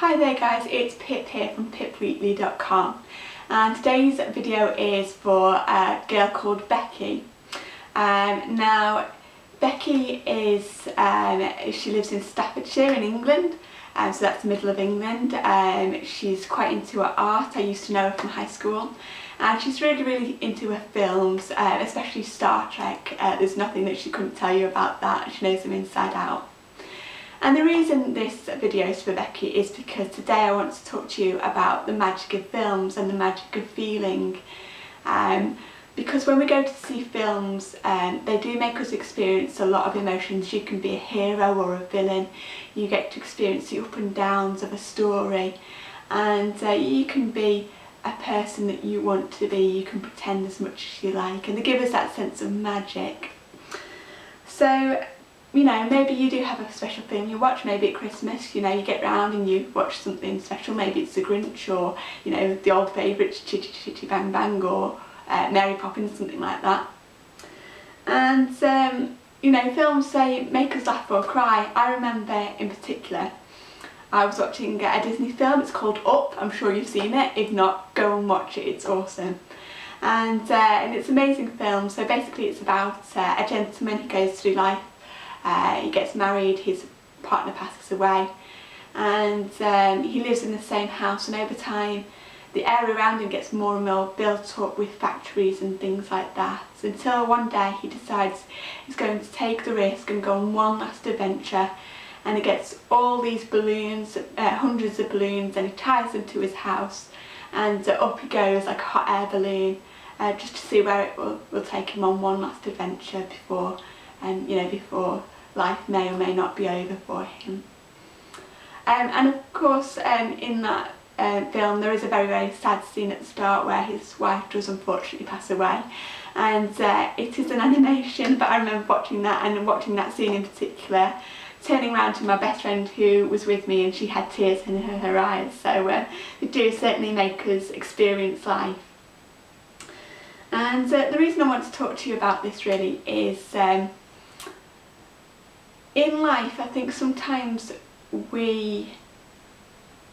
Hi there guys, it's Pip here from pipwheatley.com, and today's video is for a girl called Becky. Now Becky is, she lives in Staffordshire in England, so that's the middle of England. She's quite into her art. I used to know her from high school, and she's really into her films, especially Star Trek. There's nothing that she couldn't tell you about that. She knows them inside out. And the reason this video is for Becky is because today I want to talk to you about the magic of films and the magic of feeling. Because when we go to see films, they do make us experience a lot of emotions. You can be a hero or a villain. You get to experience the up and downs of a story, and you can be a person that you want to be. You can pretend as much as you like, and they give us that sense of magic. So, you know, maybe you do have a special film you watch, maybe at Christmas, you know, you get round and you watch something special. Maybe it's The Grinch, or, you know, the old favourites, Chitty Chitty Bang Bang, or Mary Poppins, something like that. And, you know, films say make us laugh or cry. I remember in particular, I was watching a Disney film. It's called Up. I'm sure you've seen it. If not, go and watch it, it's awesome. And it's an amazing film. So basically it's about a gentleman who goes through life. He gets married, his partner passes away, and he lives in the same house, and over time the area around him gets more and more built up with factories and things like that, until one day he decides he's going to take the risk and go on one last adventure, and he gets all these balloons, hundreds of balloons, and he ties them to his house, and up he goes like a hot air balloon, just to see where it will take him on one last adventure before before life may or may not be over for him. And of course, in that film there is a very sad scene at the start where his wife does unfortunately pass away, and it is an animation, but I remember watching that, and watching that scene in particular, turning around to my best friend who was with me, and she had tears in her eyes. So they do certainly make us experience life. And the reason I want to talk to you about this really is, in life, I think sometimes we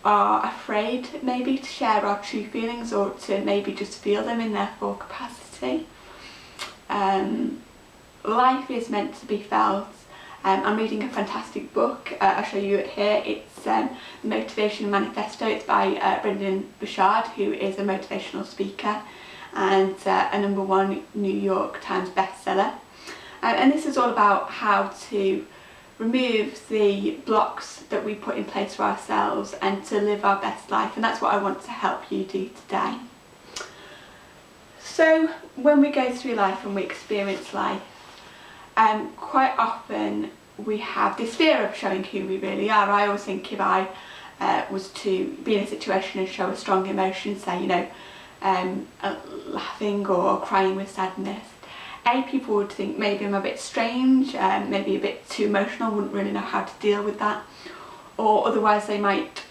are afraid maybe to share our true feelings, or to maybe just feel them in their full capacity. Life is meant to be felt. I'm reading a fantastic book. I'll show you it here. It's The Motivation Manifesto. It's by Brendan Burchard, who is a motivational speaker and a #1 New York Times bestseller. And this is all about how to remove the blocks that we put in place for ourselves and to live our best life, and that's what I want to help you do today. So when we go through life and we experience life, quite often we have this fear of showing who we really are. I always think if I was to be in a situation and show a strong emotion, say, you know, laughing or crying with sadness, people would think maybe I'm a bit strange, maybe a bit too emotional, wouldn't really know how to deal with that, or otherwise they might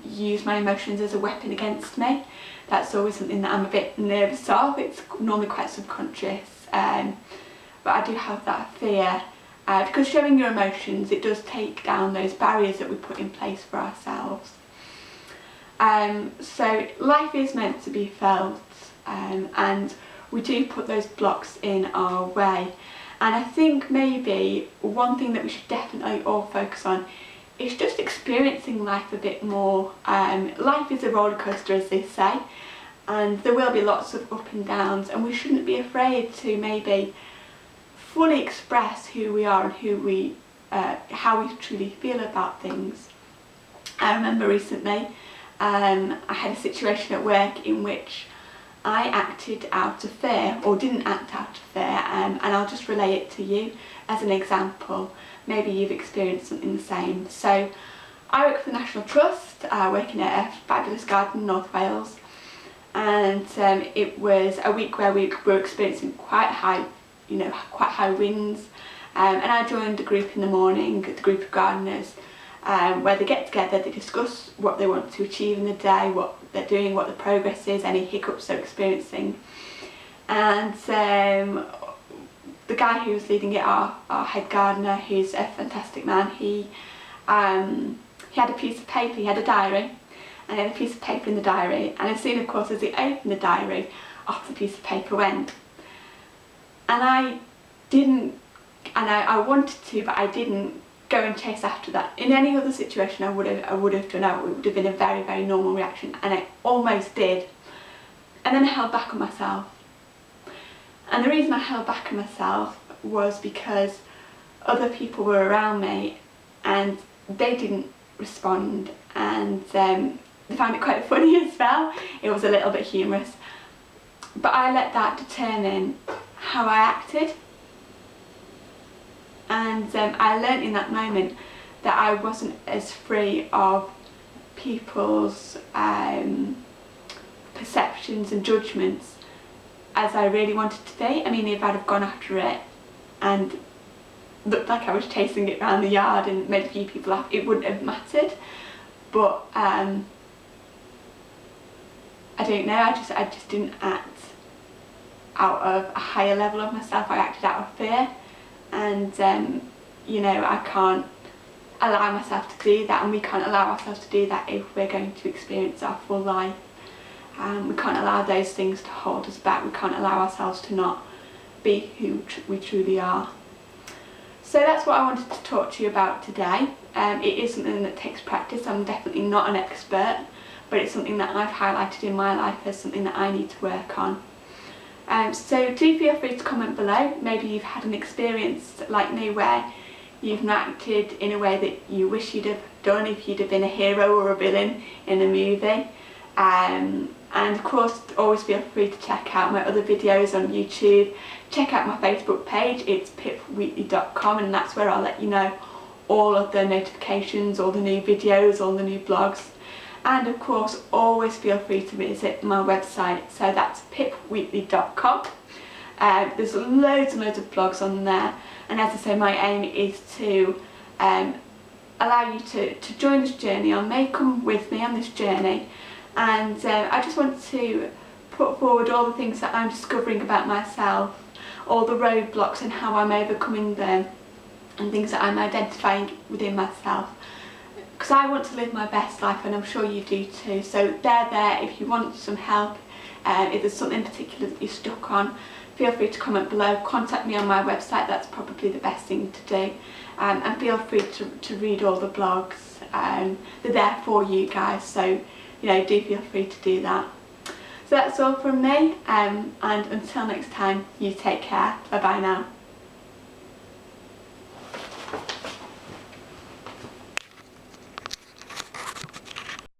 use my emotions as a weapon against me. That's always something that I'm a bit nervous of. It's normally quite subconscious, but I do have that fear, because showing your emotions, it does take down those barriers that we put in place for ourselves. So life is meant to be felt, and we do put those blocks in our way. And I think maybe one thing that we should definitely all focus on is just experiencing life a bit more. Life is a roller coaster, as they say, and there will be lots of up and downs, and we shouldn't be afraid to maybe fully express who we are and how we truly feel about things. I remember recently I had a situation at work in which I acted out of fear, or didn't act out of fear, and I'll just relay it to you as an example. Maybe you've experienced something the same. So I work for the National Trust, working at a fabulous garden in North Wales, and it was a week where we were experiencing quite high winds, and I joined a group in the morning, a group of gardeners, where they get together, they discuss what they want to achieve in the day, what they're doing, what the progress is, any hiccups they're experiencing. And the guy who was leading it, our head gardener, who's a fantastic man, he he had a piece of paper, he had a diary, and he had a piece of paper in the diary, and as soon, of course, as he opened the diary, off the piece of paper went. And I didn't, and I wanted to, but I didn't go and chase after that. In any other situation I would have done. It would have been a very, very normal reaction, and I almost did. And then I held back on myself. And the reason I held back on myself was because other people were around me and they didn't respond, and they found it quite funny as well. It was a little bit humorous. But I let that determine how I acted. And I learnt in that moment that I wasn't as free of people's perceptions and judgments as I really wanted to be. I mean, if I'd have gone after it and looked like I was chasing it around the yard and made a few people laugh, it wouldn't have mattered. But I don't know, I just didn't act out of a higher level of myself. I acted out of fear, and you know, I can't allow myself to do that, and we can't allow ourselves to do that if we're going to experience our full life. We can't allow those things to hold us back. We can't allow ourselves to not be who we truly are. So that's what I wanted to talk to you about today. It is something that takes practice. I'm definitely not an expert, but it's something that I've highlighted in my life as something that I need to work on. So do feel free to comment below. Maybe you've had an experience like me where you've not acted in a way that you wish you'd have done if you'd have been a hero or a villain in a movie. And of course, always feel free to check out my other videos on YouTube. Check out my Facebook page, it's pipwheatley.com, and that's where I'll let you know all of the notifications, all the new videos, all the new blogs. And of course, always feel free to visit my website, so that's pipwheatley.com. There's loads and loads of blogs on there, and as I say, my aim is to allow you to join this journey on me, come with me on this journey, and I just want to put forward all the things that I'm discovering about myself, all the roadblocks and how I'm overcoming them, and things that I'm identifying within myself. Because I want to live my best life, and I'm sure you do too. So they're there if you want some help. If there's something particular that you're stuck on, feel free to comment below. Contact me on my website, that's probably the best thing to do. And feel free to read all the blogs. They're there for you guys, so you know, do feel free to do that. So that's all from me, and until next time, you take care. Bye bye now.